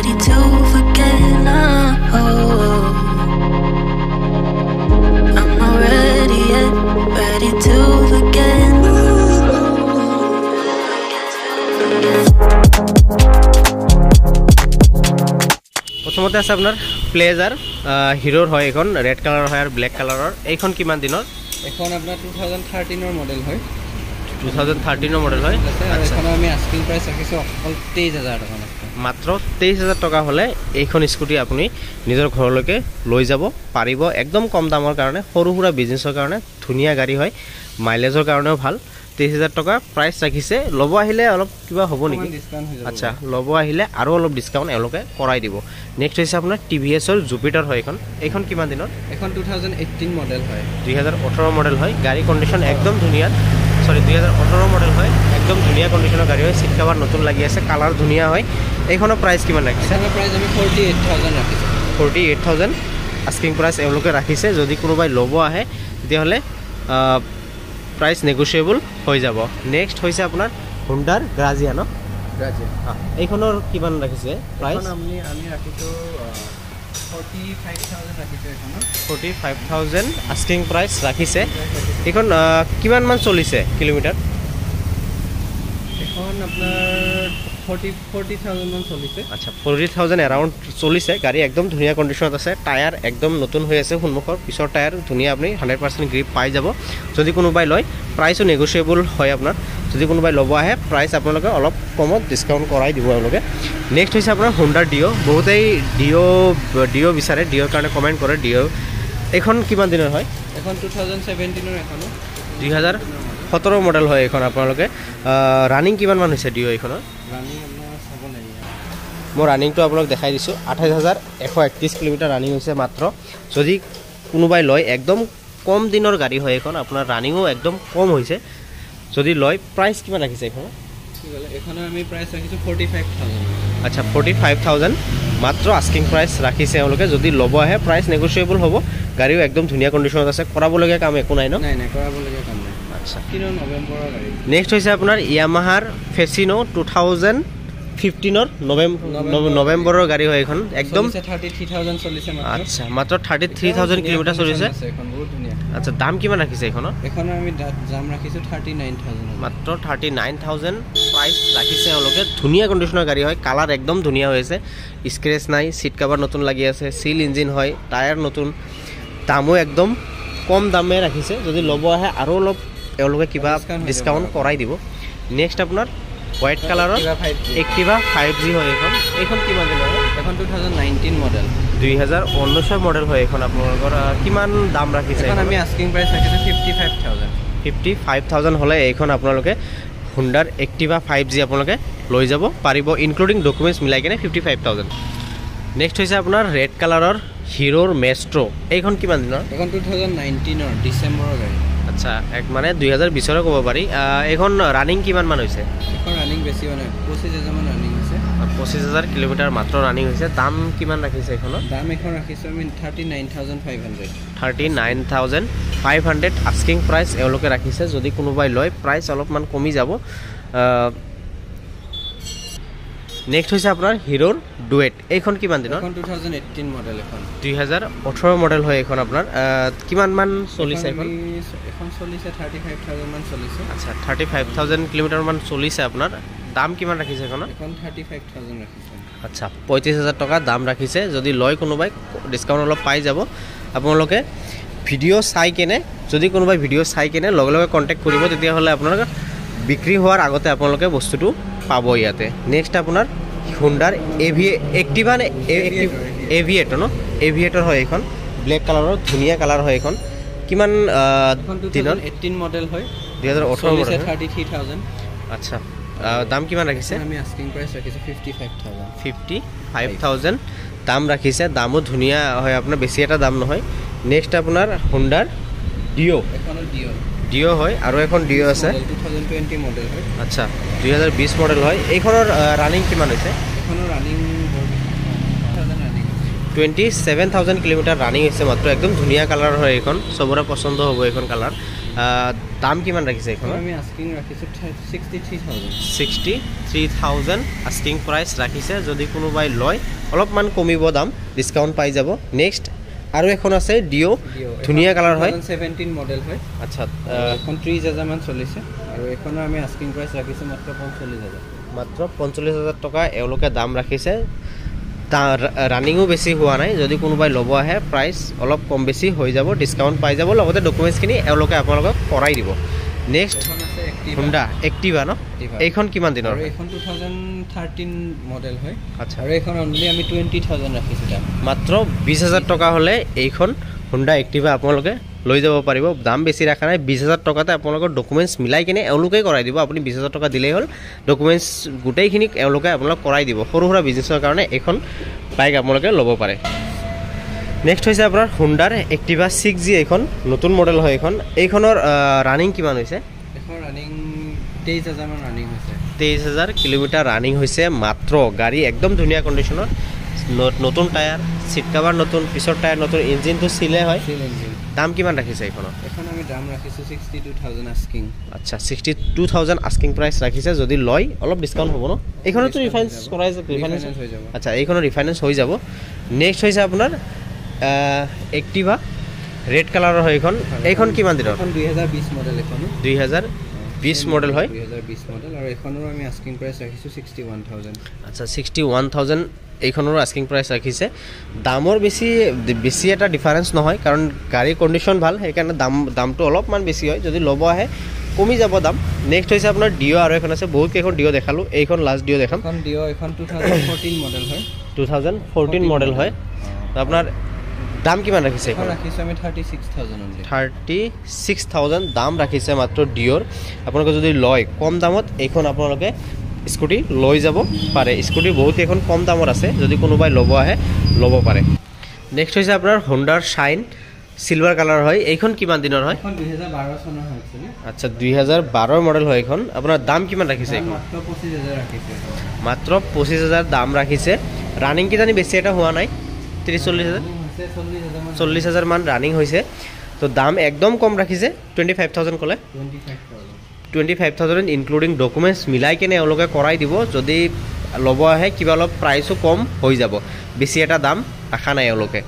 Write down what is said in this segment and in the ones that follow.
ready to forget now. I'm not ready yet, ready to forget. প্ৰথমতে আছে আপোনাৰ pleasure হিৰোৰ হয় এখন ৰেড কালাৰৰ হয় আৰু ব্লেক কালাৰৰ এইখন কিমান দিনৰ এখন আপোনাৰ 2013 ৰ মডেল হয় 2013 ৰ মডেল হয় আৰু এখন আমি আস্কিং প্ৰাইস ৰাখিছো অকল 23000 টকা মাত্ৰ 23000 টকা হলে এইখন স্কুটি আপুনি নিজৰ ঘৰলৈকে লৈ যাব পাৰিব একদম কম দামৰ কাৰণে সৰু সুৰা বিজনেছৰ কাৰণে ধুনীয়া গাড়ী হয় মাইলেজৰ কাৰণেও ভাল 23000 টকা প্ৰাইস ৰাখিছে লব আহিলে অলপ কিবা হ'ব নেকি আচ্ছা লব আহিলে আৰু অলপ ডিসকাউন্ট এলোকে কৰাই দিব নেক্সট হৈছে আপোনাৰ টিভিএছৰ জুপিটাৰ হয় এইখন কিমান দিনৰ এখন 2018 মডেল হয় 2018 মডেল হয় গাড়ী কন্ডিশন একদম ধুনীয়া সরি 2018 মডেল হয় একদম ধুনীয়া কন্ডিশনৰ গাড়ী হয় সিট কভাৰ নতুন লাগি আছে কালাৰ ধুনীয়া হয় এইখনৰ প্ৰাইস কিমান ৰাখিছে এখনৰ প্ৰাইস আমি 48000 ৰাখিছো 48000 আস্কিং প্ৰাইস এলোকে ৰাখিছে যদি কোনোবাই লব আহে তেতিয়াহলে प्राइस नेगोशिएबल हो যাব नेक्स्ट হৈছে আপোনাৰ হুন্ডাৰ গ্ৰাজিয়া ন গ্ৰাজিয়া এইখনৰ কিমান ৰাখিছে প্ৰাইস আমি ৰাখিছো 45000 ৰাখিছো এইখনৰ 45000 আস্কিং প্ৰাইস ৰাখিছে এইখন কিমান মান চলিছে কিলোমিটাৰ এখন আপোনাৰ 40000 মান চলিছে আচ্ছা 40000 अराउंड চলিছে গাড়ী একদম ধুনীয়া কন্ডিশনত আছে টায়ার একদম নতুন হৈ আছে সন্মুখৰ পিছৰ টায়াৰ ধুনীয়া আপুনি 100% গ্ৰিপ পাই যাব যদি কোনোবাই লয় প্ৰাইসও নেগোশিয়েবল হয় আপোনাৰ যদি কোনোবাই লব আহে প্ৰাইস আপোনালোকে অলপ কমত ডিসকাউন্ট কৰাই দিব আপোনালোকে নেক্সট হৈছে আপোনাৰ হুন্ডাৰ ডিও বহুতেই ডিও বিচাৰে ডিওৰ কাৰণে কমেন্ট কৰে ডিও এখন কিমান দিনৰ হয় এখন 2017 ৰ এখন 2017 মডেল হয় এখন আপোনালোকে ৰানিং কিমান মান হৈছে ডিও এইখনৰ ৰানিং আপোনাৰ চাব লাগিব মই ৰানিংটো আপোনাক দেখাই দিছো 28131 কিলোমিটাৰ ৰানিং হৈছে মাত্ৰ যদি কোনোবাই লয় একদম কম দিনৰ গাড়ী হয় এখন আপোনাৰ ৰানিংও একদম কম হৈছে যদি লয় প্ৰাইস কিমান ৰাখিছে এখন এখনৰ আমি প্ৰাইস ৰাখিছো 45000 আচ্ছা 45000 মাত্ৰ আস্কিং প্ৰাইস ৰাখিছে তেওঁলোকে যদি লব আহে প্ৰাইস নেগোশিয়েবল হ'ব গাড়ীও একদম ধুনীয়া কন্ডিশনত আছে কৰাবলগীয়া কাম একো নাই ন নাই কৰাবলগীয়া কাম নাই আচ্ছা 3 নৱেম্বৰৰ গাড়ী নেক্সট হৈছে আপোনাৰ ইয়ামাহাৰ ফেচিনো 2015 নৱেম্বৰৰ গাড়ী হয় এখন একদম 33000 চলিছে মাত্ৰ আচ্ছা মাত্ৰ 33000 কিলোমিটাৰ চলিছে এখন বহুত ধুনীয়া আচ্ছা দাম কিমান ৰাখিছে এখনৰ এখনৰ আমি দাম ৰাখিছো 39000 মাত্ৰ 39000 প্ৰাইস ৰাখিছে তেওঁলোকে ধুনীয়া কন্ডিশনৰ গাড়ী হয় কালাৰ একদম ধুনীয়া হৈ আছে স্ক্ৰেচ নাই সিট কভাৰ নতুন লাগি আছে সিল ইঞ্জিন হয় টায়াৰ নতুন দামও একদম কম দামে ৰাখিছে যদি লব আহে আৰু অলপ এওঁলোকে কিবা ডিসকাউন্ট কৰাই দিব নেক্সট আপোনাৰ হোয়াইট কালাৰৰ Activa 5G হয় এখন কিমান দিনৰ এখন 2019 মডেল 2019 মডেল হয় এখন আপোনালোকৰ কিমান দাম ৰাখিছে এখন আমি আস্কিং প্ৰাইস ৰাখিছো 55000 হলে এইখন আপোনালোকে হুন্ডাৰ Activa 5G আপোনালোকে লৈ যাব পাৰিব ইনক্লুডিং ডকুমেন্টস মিলাই কেনে 55000 নেক্সট হৈছে আপোনাৰ ৰেড কালাৰৰ হিৰোৰ মেষ্ট্ৰো এইখন কিমান দিনৰ এখন 2019 ৰ ডিসেম্বৰৰ গাড়ী আচ্ছা এক মানে 2020 ৰ ক'ব পাৰি এখন ৰানিং কিমান মান হৈছে এখন ৰানিং বেছি মানে 25000 মান ৰানিং হৈছে 25000 কিলোমিটাৰ মাত্ৰ ৰানিং হৈছে দাম কিমান ৰাখিছে এখনৰ দাম এখন ৰাখিছো আমি 39500 39500 আস্কিং প্ৰাইস এওঁলোকে ৰাখিছে যদি কোনোবাই লয় প্ৰাইস অলপমান কমি যাব নেক্সট হৈছে আপোনাৰ হিৰোৰ ডুৱেট এইখন কিমান দিনৰ এখন 2018 মডেল এখন 2018 মডেল হয় এখন আপোনাৰ কিমান মান চলিছে এখন চলিছে 35000 মান চলিছে আচ্ছা 35000 কিলোমিটাৰ মান চলিছে আপোনাৰ দাম কিমান ৰাখিছে এখন 35000 ৰাখিছে আচ্ছা 35000 টকা দাম ৰাখিছে যদি লয় কোনোবাই ডিসকাউন্ট অলপ পাই যাব আপোনালোকে ভিডিও চাই কেনে যদি কোনোবাই ভিডিও চাই কেনে লগে লগে কন্টাক্ট কৰিব তেতিয়া হলে আপোনালোকে বিক্ৰী হোৱাৰ আগতে আপোনালোকে বস্তুটো পাব ইয়াতে নেক্সট আপোনাৰ হুন্ডাৰ Activa এভিয়েটৰ ন এভিয়েটৰ হয় এখন ব্লেক কালাৰৰ ধুনীয়া কালাৰ হয় এখন কিমান দিনৰ 18 মডেল হয় 2018 মডেল 33000 আচ্ছা দাম কিমান ৰাখিছে আমি আস্কিং প্ৰাইস ৰাখিছো 55000 দাম ৰাখিছে দামও ধুনীয়া হয় আপোনাৰ বেছি এটা দাম নহয় নেক্সট আপোনাৰ হুন্ডাৰ ডিও এখন ডিও হয় আৰু এখন ডিও আছে 2020 মডেল হয় আচ্ছা 2020 মডেল হয় এইখনৰ ৰানিং কিমান হৈছে এখনৰ ৰানিং 27000 কিলোমিটাৰ ৰানিং হৈছে মাত্ৰ একদম ধুনীয়া কালাৰ হয় এখন সবৰে পছন্দ হ'ব এখন কালাৰ দাম কিমান ৰাখিছে এইখন আমি আস্কিং ৰাখিছোঁ 63,000 63,000 আস্কিং প্ৰাইচ ৰাখিছে যদি কোনোবাই লয় অলপমান কমিব দাম ডিসকাউন্ট পাই যাব নেক্সট আৰু এখন আছে ডিও ধুনিয়া কালাৰ হয় 2017 মডেল হয় আচ্ছা এখন 30,000 মান চলিছে আৰু এখনৰ আমি আস্কিং প্ৰাইচ ৰাখিছোঁ মাত্ৰ 45,000 মাত্ৰ 45,000 টকা এওঁলোকে দাম ৰাখিছে ৰানিংও বেছি হোৱা নাই যদি কোনোবাই ল'ব আহে প্ৰাইচ অলপ কম বেছি হৈ যাব ডিসকাউন্ট পাই যাব লগতে ডকুমেন্টছখিনি এওঁলোকে আপোনালোকক কৰাই দিব নেক্সট Honda Activa ন এইখন কিমান দিনৰ আৰু এইখন 2013 মডেল হয় আচ্ছা আৰু এইখন অনলি আমি 20,000 ৰাখিছোঁ দাম মাত্ৰ 20,000 টকা হ'লে এইখন Honda Activa আপোনালোকে লৈ যাব পাৰিব দাম বেছি ৰাখা নাই 20,000 টকাতে আপোনালোকৰ ডকুমেন্টছ মিলাই কিনে এওঁলোকে কৰাই দিব আপুনি 20,000 টকা দিলেই হ'ল ডকুমেন্টছ গোটেইখিনি এওঁলোকে আপোনালোক কৰাই দিব সৰু সুৰা বিজনেছৰ কাৰণে এইখন বাইক আপোনালোকে ল'ব পাৰে নেক্সট হৈছে আপোনাৰ Honda Activa 6G এইখন নতুন মডেল হয় এইখনৰ ৰানিং কিমান হৈছে এখন ৰানিং 23,000 মান ৰানিং হৈছে 23,000 কিলোমিটাৰ ৰানিং হৈছে মাত্ৰ গাড়ী একদম ধুনীয়া কণ্ডিশ্যনৰ নতুন টায়াৰ সিট কভাৰ নতুন পিছৰ টায়াৰ নতুন ইঞ্জিনটো সিলে হয় দাম কিমান ৰাখিছে এইখনৰ এখন আমি দাম ৰাখিছোঁ 62,000 আস্কিং আচ্ছা 62,000 আস্কিং প্ৰাইচ ৰাখিছে যদি লয় অলপ ডিসকাউন্ট হ'ব ন এইখনতো ৰিফাইন্স কৰাই ৰিফাইন্স হৈ যাব আচ্ছা এইখনৰ ৰিফাইন্স হৈ যাব নেক্সট হৈছে আপোনাৰ Activa ৰেড কালাৰৰ হয় এইখন কিমান দিনৰ এখন 2020 মডেল এখন 2020 মডেল হয় 2020 মডেল আৰু এখনৰ আমি আস্কিং প্ৰাইচ ৰাখিছোঁ 61,000 আচ্ছা 61,000 এইখনৰ আস্কিং প্ৰাইচ ৰাখিছে দামৰ বেছি এটা ডিফাৰেন্স নহয় কাৰণ গাড়ীৰ কণ্ডিশ্যন ভাল সেইকাৰণে দামটো অলপমান বেছি হয় যদি ল'ব আহে কমি যাব দাম নেক্সট হৈছে আপোনাৰ ডিও আৰু এখন আছে বহুত কেইখন ডিও দেখালোঁ এইখন লাষ্ট ডিও দেখাম এখন ডিও এখন 2014 মডেল হয় 2014 মডেল হয় তো আপোনাৰ দাম কিমান ৰাখিছে এখন ৰাখিছোঁ আমি 36,000 অনলি 36,000 দাম ৰাখিছে মাত্ৰ ডিওৰ আপোনালোকে যদি লয় কম দামত এইখন আপোনালোকে স্কুটি লৈ যাব পাৰে স্কুটি বহুত এখন কম দামত আছে যদি কোনোবাই ল'ব আহে ল'ব পাৰে নেক্সট হৈছে আপোনাৰ Honda Shine সিলভাৰ কালাৰ হয় এইখন কিমান দিনৰ হয় এখন 2012 চনৰ হয় একচুয়ালি আচ্ছা 2012 মডেল হয় এইখন আপোনাৰ দাম কিমান ৰাখিছে এইখন মাত্ৰ 25,000 ৰাখিছে মাত্ৰ 25,000 দাম ৰাখিছে ৰানিং কি জানি বেছি এটা হোৱা নাই 30-40,000 40,000 মান ৰানিং হৈছে তো দাম একদম কম ৰাখিছে 25,000 ক'লে 25,000 ইনক্লুডিং ডকুমেন্টছ মিলাই কেনে এওঁলোকে কৰাই দিব যদি ল'ব আহে কিবা অলপ প্ৰাইচো কম হৈ যাব বেছি এটা দাম ৰাখা নাই এওঁলোকে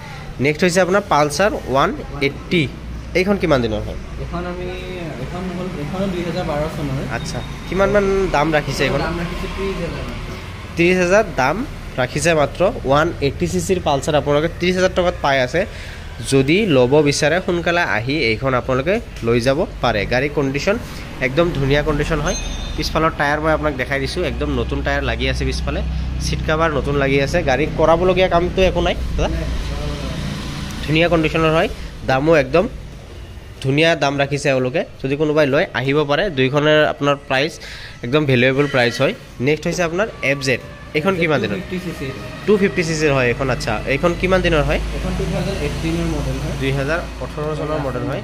নেক্সট হৈছে আপোনাৰ Pulsar 180 এইখন কিমান দিনৰ হয় এখন 2012 চনৰ আচ্ছা কিমান মান দাম ৰাখিছে এইখন দাম ৰাখিছোঁ 30,000 30,000 দাম ৰাখিছে মাত্ৰ 180 সিসিৰ Pulsar আপোনালোকে 30,000 টকাত পাই আছে যদি ল'ব বিচাৰে সোনকালে আহি এইখন আপোনালোকে লৈ যাব পাৰে গাড়ী কণ্ডিশ্যন একদম ধুনীয়া কণ্ডিশ্যন হয় পিছফালৰ টায়াৰ মই আপোনাক দেখাই দিছোঁ একদম নতুন টায়াৰ লাগি আছে পিছফালে সিট কভাৰ নতুন লাগি আছে গাড়ী কৰাবলগীয়া কামটো একো নাই ধুনীয়া কণ্ডিশ্যনৰ হয় দামো একদম ধুনীয়া দাম ৰাখিছে এওঁলোকে যদি কোনোবাই লয় আহিব পাৰে দুইখনৰ আপোনাৰ প্ৰাইচ একদম ভেলুৱেবল প্ৰাইচ হয় নেক্সট হৈছে আপোনাৰ FZ এইখন কিমান দিনৰ 250 সিসিৰ হয় এখন আচ্ছা এইখন কিমান দিনৰ হয় এখন 2018 এৰ মডেল হয় 2018 চনৰ মডেল হয়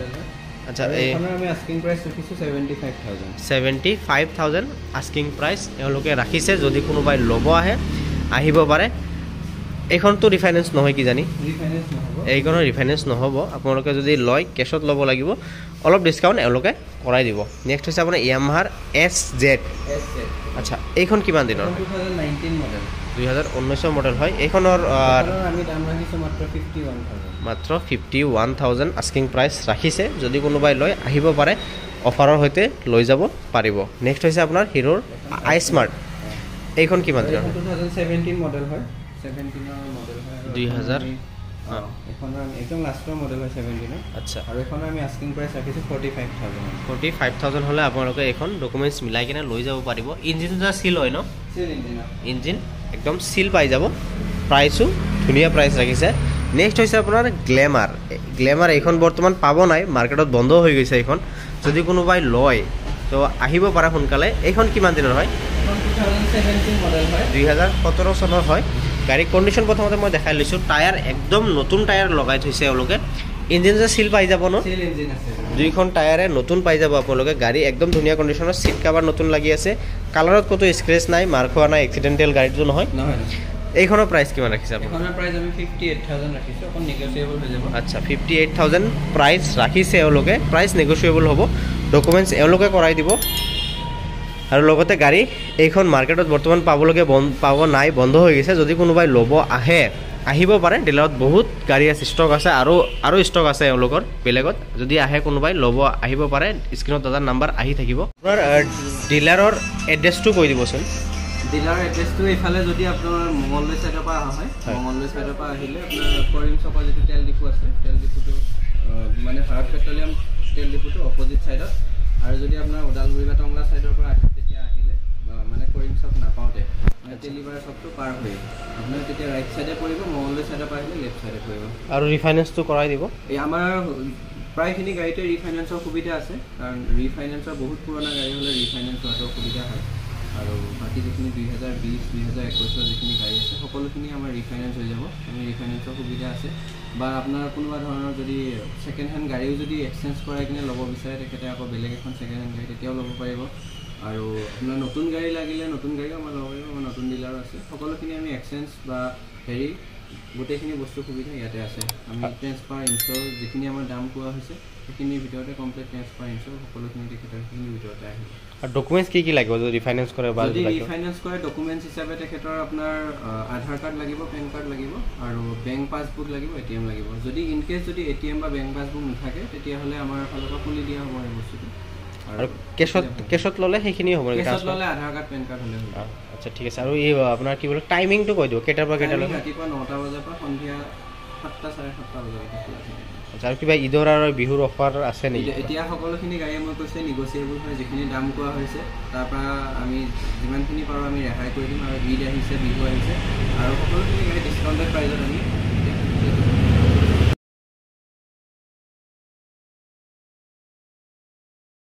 আচ্ছা এইখনৰ আমি আস্কিং প্ৰাইচ ৰাখিছোঁ 75,000 আস্কিং প্ৰাইচ এওঁলোকে ৰাখিছে যদি কোনোবাই ল'ব আহে আহিব পাৰে এইখনতো ৰিফাইনেন্স নহয় কি জানি ৰিফাইনেন্স নহব এইখনৰ ৰিফাইনেন্স নহব আপোনালোকে যদি লয় কেছত ল'ব লাগিব অলপ ডিসকাউন্ট এওঁলোকে কৰাই দিব নেক্সট হৈছে আপোনাৰ Yamaha SZ আচ্ছা এইখন কিমান দিনৰ 2019 মডেল 2019 মডেল হয় এইখনৰ আমি দাম ৰাখিছোঁ মাত্ৰ 51,000 আস্কিং প্ৰাইচ ৰাখিছে যদি কোনোবাই লয় আহিব পাৰে অফাৰৰ সৈতে লৈ যাব পাৰিব নেক্সট হৈছে আপোনাৰ হিৰোৰ iSmart এইখন কিমান দিনৰ 2017 মডেল হয় 17 এৰ মডেল হয় 2000 এখন একদম লাস্টৰ মডেল হয় 17 আচ্ছা আৰু এখন আমি আস্কিং প্ৰাইচ ৰাখিছোঁ 45,000 হ'লে আপোনালোকে এখন ডকুমেন্টছ মিলাই কিনে লৈ যাব পাৰিব ইঞ্জিনটো সিল হয় ন সিল ইঞ্জিন একদম সিল পাই যাব প্ৰাইসও ধুনীয়া প্ৰাইস ৰাখিছে নেক্সট হৈছে আপোনাৰ গ্লেমাৰ এইখন বৰ্তমান পাব নাই মাৰ্কেটত বন্ধ হৈ গৈছে এইখন যদি কোনোবাই লয় তো আহিব পাৰে সোনকালে এইখন কিমান দিনৰ হয় 2017 মডেল হয় 2017 চনৰ হয় গাড়ী কণ্ডিশ্যন প্ৰথমতে মই দেখাই লৈছোঁ টায়াৰ একদম নতুন টায়াৰ লগাই থৈছে এওঁলোকে ইঞ্জিন যে সিল পাই যাব ন সিল ইঞ্জিন আছে দুইখন টায়াৰে নতুন পাই যাব আপোনালোকে গাড়ী একদম ধুনীয়া কণ্ডিশ্যনৰ সিট কভাৰ নতুন লাগি আছে কালাৰত কতো স্ক্ৰেচ নাই মাৰ্ক হোৱা নাই এক্সিডেণ্টেল গাড়ীটো নহয় এইখনৰ প্ৰাইচ কিমান ৰাখিছে আপুনি? এখনৰ প্ৰাইচ আমি 58,000 ৰাখিছোঁ, অকণ নেগচিয়েবল হৈ যাব। আচ্ছা 58,000 প্ৰাইচ ৰাখিছে এওঁলোকে, প্ৰাইচ নেগচিয়েবল হ'ব, ডকুমেণ্টছ এওঁলোকে কৰাই দিব। আৰু লগতে গাড়ী এইখন মাৰ্কেটত বৰ্তমান পাবলগীয়া পাব নাই, বন্ধ হৈ গৈছে। যদি কোনোবাই ল'ব আহে আহিব পাৰে, ডিলাৰত বহুত গাড়ী আছে, ষ্টক আছে, আৰু ষ্টক আছে এওঁলোকৰ বেলেগত। যদি আহে কোনোবাই ল'ব আহিব পাৰে, স্ক্ৰীণত দাদাৰ নাম্বাৰ আহি থাকিব। আপোনাৰ ডিলাৰৰ এড্ৰেছটো কৈ দিবচোন। ডিলাৰৰ এড্ৰেছটো এইফালে যদি আপোনাৰ মঙলদৈ ছাইডৰ পৰা অহা হয়, মঙলদৈ ছাইডৰ পৰা আহিলে আপোনাৰ কৰিম চকৰ যিটো তেল ডিপু আছে, তেল ডিপুটো মানে ভাৰত পেট্ৰলিয়াম তেল ডিপুটো অপজিট ছাইডত। আৰু যদি আপোনাৰ ওদালগুৰি বা টংলা ছাইডৰ পৰা আহে তেতিয়া আহিলে মানে কৰিম চক নাপাওঁতে মানে তেলিবাৰ চকটো পাৰ হৈ আপোনাৰ তেতিয়া ৰাইট ছাইডে পৰিব, মঙলদৈ ছাইডৰ পৰা আহিলে লেফ্ট ছাইডে পৰিব। আৰু ৰিফাইনেন্সটো কৰাই দিব? এই আমাৰ প্ৰায়খিনি গাড়ীতে ৰিফাইনেন্সৰ সুবিধা আছে, কাৰণ ৰিফাইনেন্সৰ বহুত পুৰণা গাড়ী হ'লে ৰিফাইনেন্স হোৱাটো সুবিধা হয়। আৰু বাকী যিখিনি 2020, 2021 যিখিনি গাড়ী আছে সকলোখিনি আমাৰ ৰিফাইনেন্স হৈ যাব। আমি ৰিফাইনেন্সৰ সুবিধা আছে। বা আপোনাৰ কোনোবা ধৰণৰ যদি ছেকেণ্ড হেণ্ড গাড়ীও যদি এক্সচেঞ্জ কৰাই কিনে ল'ব বিচাৰে, তেখেতে আকৌ বেলেগ এখন ছেকেণ্ড হেণ্ড গাড়ী তেতিয়াও ল'ব পাৰিব। আৰু আপোনাৰ নতুন গাড়ী লাগিলে নতুন গাড়ীও আমাৰ ল'ব পাৰিব, আমাৰ নতুন ডিলাৰো আছে। সকলোখিনি আমি এক্সচেঞ্জ বা হেৰি গোটেইখিনি বস্তু সুবিধা ইয়াতে আছে। আমি ট্ৰেন্সফাৰ ইনষ্টল যিখিনি আমাৰ দাম কোৱা হৈছে সেইখিনিৰ ভিতৰতে কমপ্লিট ট্ৰেন্সফাৰ ইনষ্টল সকলোখিনি তেখেতৰ সেইখিনিৰ ভিতৰতে আহিব। আৰু ডকুমেণ্টছ কি লাগিব যদি ৰিফাইনেন্স কৰে? বা যদি ৰিফাইনেন্স কৰে ডকুমেণ্টছ হিচাপে তেখেতৰ আপোনাৰ আধাৰ কাৰ্ড লাগিব, পেন কাৰ্ড লাগিব, আৰু বেংক পাছবুক লাগিব, ATM লাগিব। যদি ইনকেছ যদি ATM বা বেংক পাছবুক নাথাকে তেতিয়াহ'লে আমাৰ ফালৰ পৰা খুলি দিয়া হ'ব এই বস্তুটো। আৰু কেছত ল'লে সেইখিনি হ'ব? কেছত ল'লে আধাৰ কাৰ্ড পেন কাৰ্ড হ'লে হ'ব। আচ্ছা ঠিক আছে। আৰু এই আপোনাৰ কি বোলে টাইমিংটো কৈ দিওঁ, কেইটাৰ পৰা কেইটালৈ? ৰাতিপুৱা 9টা বজাৰ পৰা সন্ধিয়া 7টা 7:30 বজালৈকে খোলা থাকে। আচ্ছা, আৰু কিবা ঈদৰ আৰু বিহুৰ অফাৰ আছে নেকি? এতিয়া সকলোখিনি গাড়ী মই কৈছে নিগচিয়েবল হয়, যিখিনি দাম কোৱা হৈছে তাৰপৰা আমি যিমানখিনি পাৰোঁ আমি ৰেহাই কৰি দিম। আৰু ঈদ আহিছে, বিহু আহিছে, আৰু সকলোখিনি গাড়ী ডিছকাউণ্টেড প্ৰাইজত আমি